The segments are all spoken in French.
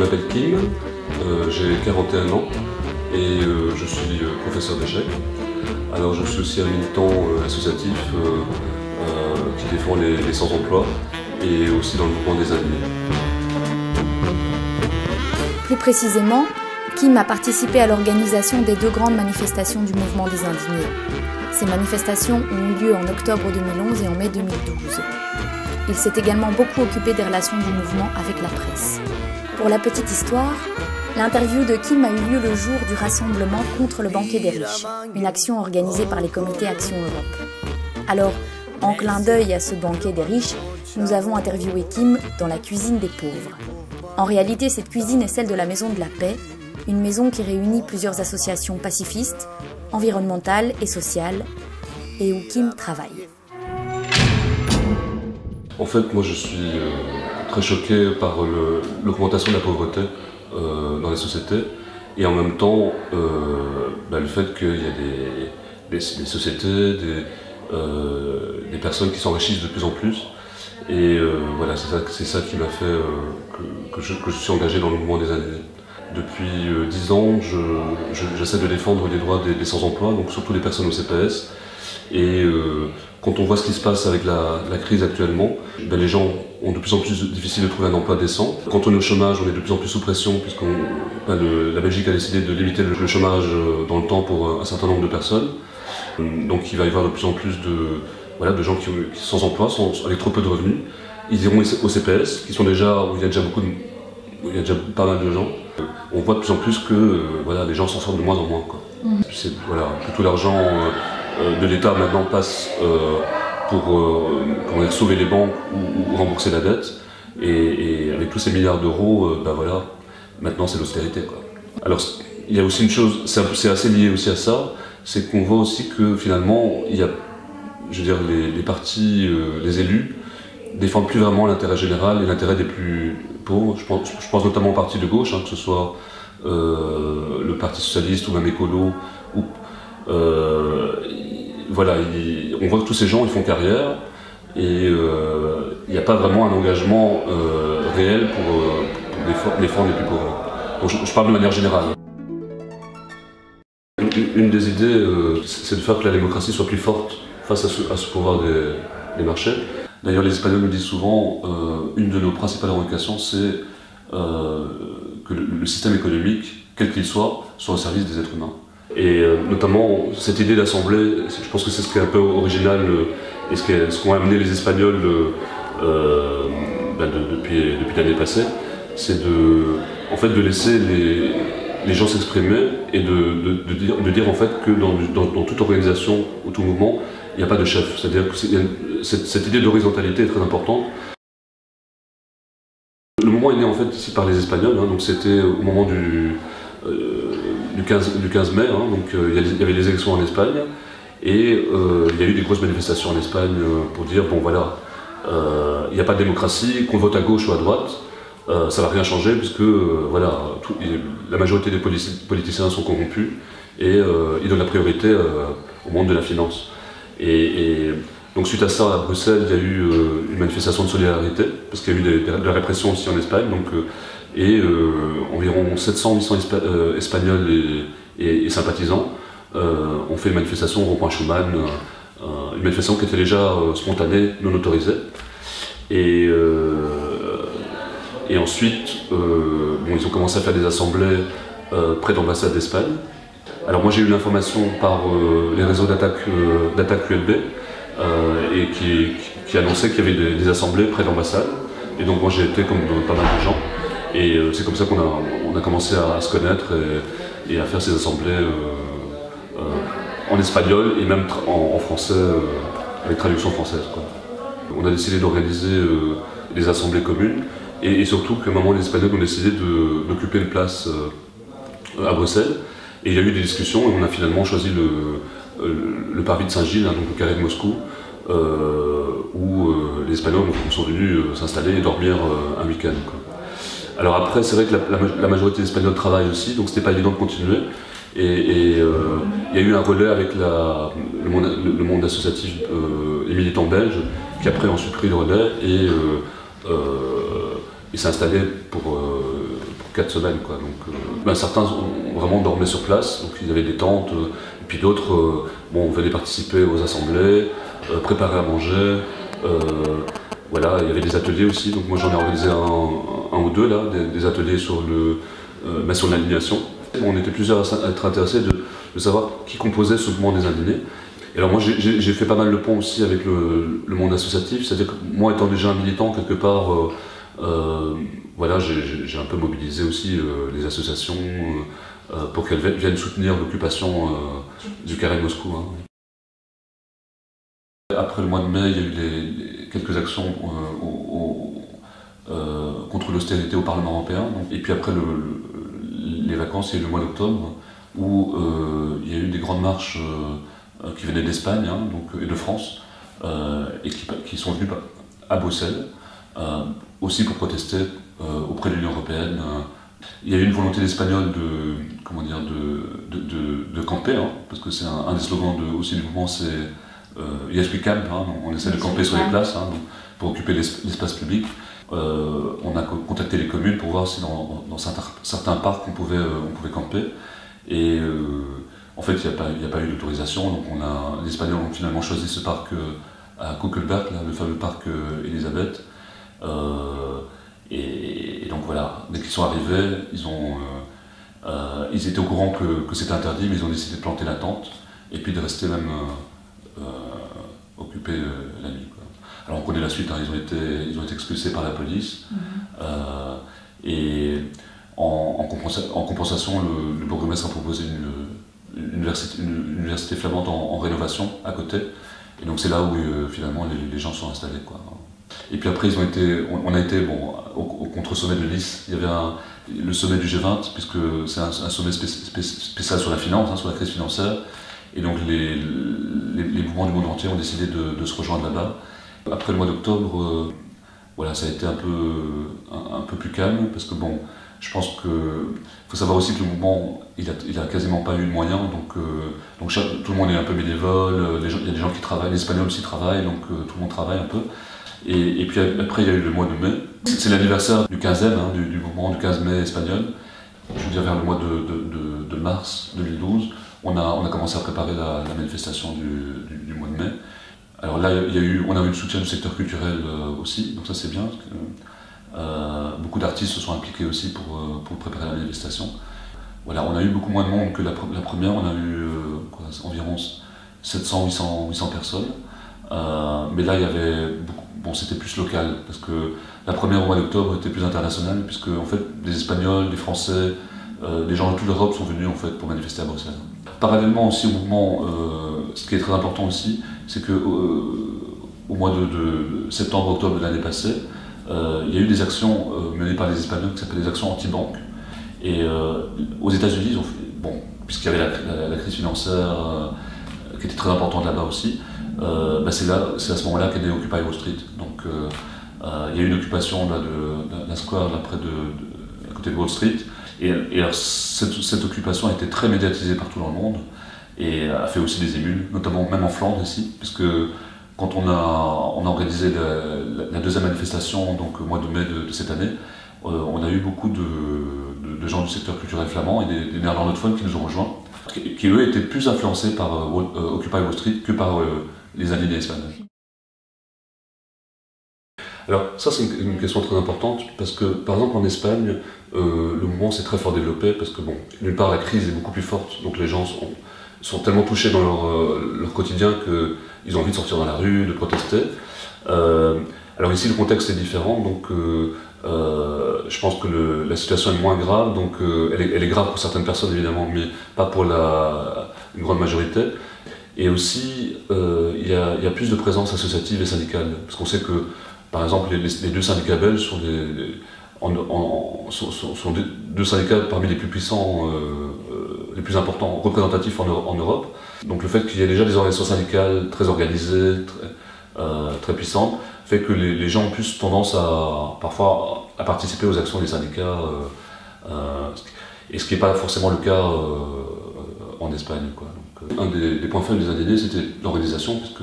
m'appelle Kim, j'ai 41 ans et je suis professeur d'échecs. Alors je suis aussi un militant associatif qui défend les sans-emploi et aussi dans le mouvement des indignés. Plus précisément, Kim a participé à l'organisation des 2 grandes manifestations du mouvement des indignés. Ces manifestations ont eu lieu en octobre 2011 et en mai 2012. Il s'est également beaucoup occupé des relations du mouvement avec la presse. Pour la petite histoire, l'interview de Kim a eu lieu le jour du rassemblement contre le banquet des riches, une action organisée par les comités Action Europe. Alors, en clin d'œil à ce banquet des riches, nous avons interviewé Kim dans la cuisine des pauvres. En réalité, cette cuisine est celle de la Maison de la Paix, une maison qui réunit plusieurs associations pacifistes, environnementales et sociales, et où Kim travaille. En fait, moi je suis très choqué par l'augmentation de la pauvreté dans les sociétés et en même temps le fait qu'il y a des sociétés, des personnes qui s'enrichissent de plus en plus. Et voilà, c'est ça qui m'a fait que je suis engagé dans le mouvement des indignés. Depuis 10 ans, j'essaie de défendre les droits des sans-emploi, donc surtout les personnes au CPS. Et quand on voit ce qui se passe avec la crise actuellement, les gens ont de plus en plus difficile de trouver un emploi décent. Quand on est au chômage, on est de plus en plus sous pression, puisque la Belgique a décidé de limiter le chômage dans le temps pour un certain nombre de personnes. Donc il va y avoir de plus en plus de gens qui sont sans emploi, avec trop peu de revenus. Ils iront au CPS, où il y a déjà pas mal de gens. On voit de plus en plus que les gens s'en sortent de moins en moins, quoi. Que tout l'argent de l'État maintenant passe pour sauver les banques ou rembourser la dette. Et avec tous ces milliards d'euros, maintenant c'est l'austérité, quoi. Alors il y a aussi une chose, c'est assez lié aussi à ça, c'est qu'on voit aussi que finalement, il y a, les partis, les élus, défendent plus vraiment l'intérêt général et l'intérêt des plus pauvres. Je pense notamment au parti de gauche, que ce soit le Parti socialiste ou même écolo. On voit que tous ces gens ils font carrière et il n'y a pas vraiment un engagement réel pour défendre les plus pauvres. Donc je parle de manière générale. Une des idées, c'est de faire que la démocratie soit plus forte face à ce pouvoir des marchés. D'ailleurs, les Espagnols nous disent souvent, une de nos principales revendications, c'est que le système économique, quel qu'il soit au service des êtres humains. Et notamment, cette idée d'assemblée, je pense que c'est ce qui est un peu original et ce qu'ont amené les Espagnols depuis l'année passée, c'est de laisser les gens s'exprimer et de dire en fait que dans toute organisation ou tout mouvement, il n'y a pas de chef. C'est-à-dire que cette idée d'horizontalité est très importante. Le mouvement est né en fait ici par les Espagnols, donc c'était au moment du 15 mai, donc il y avait les élections en Espagne et il y a eu des grosses manifestations en Espagne pour dire il n'y a pas de démocratie, qu'on vote à gauche ou à droite. Ça ne va rien changer puisque la majorité des politiciens sont corrompus et ils donnent la priorité au monde de la finance. Et donc suite à ça, à Bruxelles, il y a eu une manifestation de solidarité parce qu'il y a eu de la répression aussi en Espagne. Environ 700-800 Espagnols et sympathisants ont fait une manifestation au rond-point Schuman, une manifestation qui était déjà spontanée, non autorisée. Et ensuite, ils ont commencé à faire des assemblées près de l'ambassade d'Espagne. Alors moi j'ai eu l'information par les réseaux d'attaque QLB et qui annonçaient qu'il y avait des assemblées près de l'ambassade. Et donc moi j'ai été comme pas mal de gens. Et c'est comme ça qu'on a commencé à se connaître et à faire ces assemblées en espagnol et même en français, avec traduction française, quoi. On a décidé d'organiser des assemblées communes. Et surtout qu'à un moment, les Espagnols ont décidé d'occuper une place à Bruxelles. Et il y a eu des discussions et on a finalement choisi le parvis de Saint-Gilles, donc le carré de Moscou, où les Espagnols sont venus s'installer et dormir un week-end, quoi. Alors après, c'est vrai que la majorité des Espagnols travaillent aussi, donc c'était pas évident de continuer. Et il y a eu un relais avec le monde associatif et militant belge, qui après ont ensuite pris le relais et il s'est installé pour 4 semaines, quoi. Donc, certains vraiment dormaient sur place, donc ils avaient des tentes, et puis d'autres venaient participer aux assemblées, préparer à manger. Voilà, il y avait des ateliers aussi, donc moi j'en ai organisé un ou deux là, des ateliers sur l'indignation. On était plusieurs à être intéressés de savoir qui composait ce mouvement des indignés. Et alors moi j'ai fait pas mal le pont aussi avec le monde associatif, c'est-à-dire que moi étant déjà un militant quelque part, voilà, j'ai un peu mobilisé aussi les associations pour qu'elles viennent soutenir l'occupation du carré de Moscou. Hein. Après le mois de mai, il y a eu quelques actions contre l'austérité au Parlement européen. Et puis après les vacances, il y a eu le mois d'octobre où il y a eu des grandes marches qui venaient d'Espagne et de France et qui sont venues à Bruxelles aussi pour protester auprès de l'Union européenne. Il y a eu une volonté d'Espagnols de camper, parce que c'est un des slogans aussi du mouvement, c'est Yes we camp, on essaie de camper sur les places pour occuper l'espace public. On a contacté les communes pour voir si dans certains parcs on pouvait camper. Et en fait, il n'y a pas eu d'autorisation, donc les Espagnols ont finalement choisi ce parc à Kuckelberg, le fameux parc Elisabeth. Et donc voilà, dès qu'ils sont arrivés, ils étaient au courant que c'était interdit, mais ils ont décidé de planter la tente et puis de rester même occupés la nuit, quoi. Alors on connaît la suite, ils ont été expulsés par la police. Et en compensation, le bourgmestre a proposé une université flamande en rénovation à côté. Et donc c'est là où finalement les gens sont installés, quoi. Et puis après on a été au contre-sommet de Nice. Il y avait le sommet du G20, puisque c'est un sommet spécial sur la finance, sur la crise financière. Et donc les mouvements du monde entier ont décidé de se rejoindre là-bas. Après le mois d'octobre, voilà, ça a été un peu plus calme, parce que je pense qu'il faut savoir aussi que le mouvement, il a quasiment pas eu de moyens, donc tout le monde est un peu bénévole, il y a des gens qui travaillent, les Espagnols aussi travaillent, donc tout le monde travaille un peu. Et puis après il y a eu le mois de mai, c'est l'anniversaire du 15e, du mouvement du 15 mai espagnol. Je veux dire vers le mois de mars 2012, on a commencé à préparer la manifestation du mois de mai. Alors là, on a eu le soutien du secteur culturel aussi, donc ça c'est bien. Parce que, beaucoup d'artistes se sont impliqués aussi pour préparer la manifestation. Voilà, on a eu beaucoup moins de monde que la première, on a eu environ 700-800 personnes. Mais là, il y avait c'était plus local, parce que la première au mois d'octobre était plus internationale, puisque en fait, des Espagnols, des Français, des gens de toute l'Europe sont venus en fait, pour manifester à Bruxelles. Parallèlement aussi au mouvement, ce qui est très important aussi, c'est qu'au mois de septembre-octobre de l'année passée, il y a eu des actions menées par les Espagnols qui s'appellent des actions anti-banques. Et aux États-Unis, puisqu'il y avait la crise financière qui était très importante là-bas aussi, c'est à ce moment-là qu'est né Occupy Wall Street. Donc il y a eu une occupation d'un square à côté de Wall Street. Et alors, cette occupation a été très médiatisée partout dans le monde et a fait aussi des émules, notamment même en Flandre ici, puisque quand on a organisé la deuxième manifestation, donc au mois de mai de cette année, on a eu beaucoup de gens du secteur culturel flamand et des néerlandophones qui nous ont rejoints, qui eux étaient plus influencés par Occupy Wall Street que par les indignés espagnols. Alors ça c'est une question très importante, parce que par exemple en Espagne, le mouvement s'est très fort développé, parce que d'une part la crise est beaucoup plus forte, donc les gens sont tellement touchés dans leur quotidien qu'ils ont envie de sortir dans la rue, de protester. Alors ici le contexte est différent, donc je pense que la situation est moins grave, donc elle est grave pour certaines personnes évidemment, mais pas pour une grande majorité. Et aussi il y a plus de présence associative et syndicale, parce qu'on sait que par exemple les deux syndicats belges sont deux syndicats parmi les plus puissants, les plus importants, représentatifs en Europe. Donc le fait qu'il y ait déjà des organisations syndicales très organisées, très puissantes, fait que les gens ont plus tendance parfois à participer aux actions des syndicats, et ce qui n'est pas forcément le cas en Espagne, quoi. Donc, un des points faibles des indignés, c'était l'organisation, puisque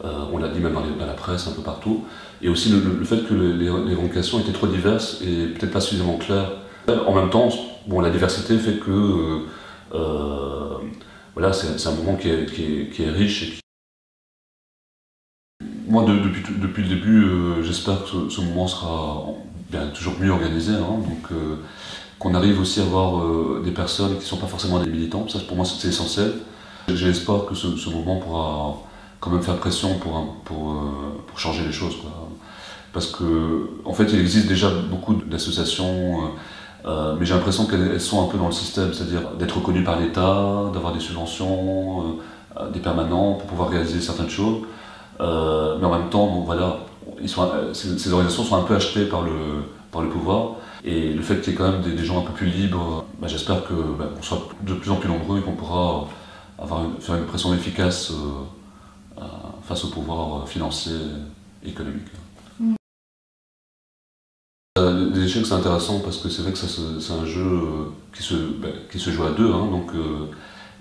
on l'a dit même dans la presse, un peu partout, et aussi le fait que les revendications étaient trop diverses et peut-être pas suffisamment claires En même temps, bon, la diversité fait que voilà, c'est un mouvement qui est riche. Et moi, depuis le début, j'espère que ce mouvement sera bien, toujours mieux organisé. Hein, donc, qu'on arrive aussi à avoir des personnes qui ne sont pas forcément des militants. Ça, pour moi, c'est essentiel. J'ai l'espoir que ce mouvement pourra quand même faire pression pour changer les choses, quoi. Parce que, en fait, il existe déjà beaucoup d'associations, mais j'ai l'impression qu'elles sont un peu dans le système, c'est-à-dire d'être reconnues par l'État, d'avoir des subventions, des permanents pour pouvoir réaliser certaines choses. Mais en même temps, bon, voilà, ces organisations sont un peu achetées par le pouvoir. Et le fait qu'il y ait quand même des gens un peu plus libres, j'espère qu'on sera de plus en plus nombreux et qu'on pourra faire une pression efficace face au pouvoir financier et économique. Les échecs, c'est intéressant parce que c'est vrai que c'est un jeu qui se joue à deux, hein, donc,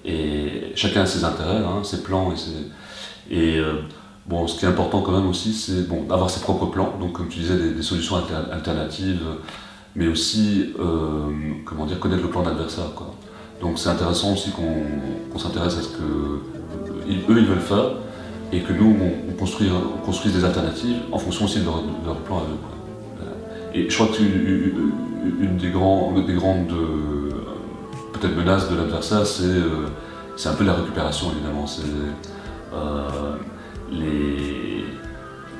et chacun a ses intérêts, hein, ses plans bon, ce qui est important quand même aussi, c'est bon, d'avoir ses propres plans, donc comme tu disais, des solutions alternatives, mais aussi comment dire, connaître le plan d'adversaire, quoi. Donc c'est intéressant aussi qu'on s'intéresse à ce que ils veulent faire et que nous on construise des alternatives en fonction aussi de leur plan à eux, quoi. Et je crois qu'une des grandes peut-être menaces de l'adversaire, c'est un peu la récupération, évidemment.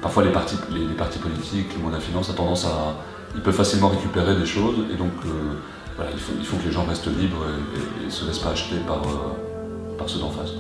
Parfois les partis politiques, le monde de la finance a tendance ils peuvent facilement récupérer des choses, et donc voilà, il faut que les gens restent libres et ne se laissent pas acheter par ceux d'en face.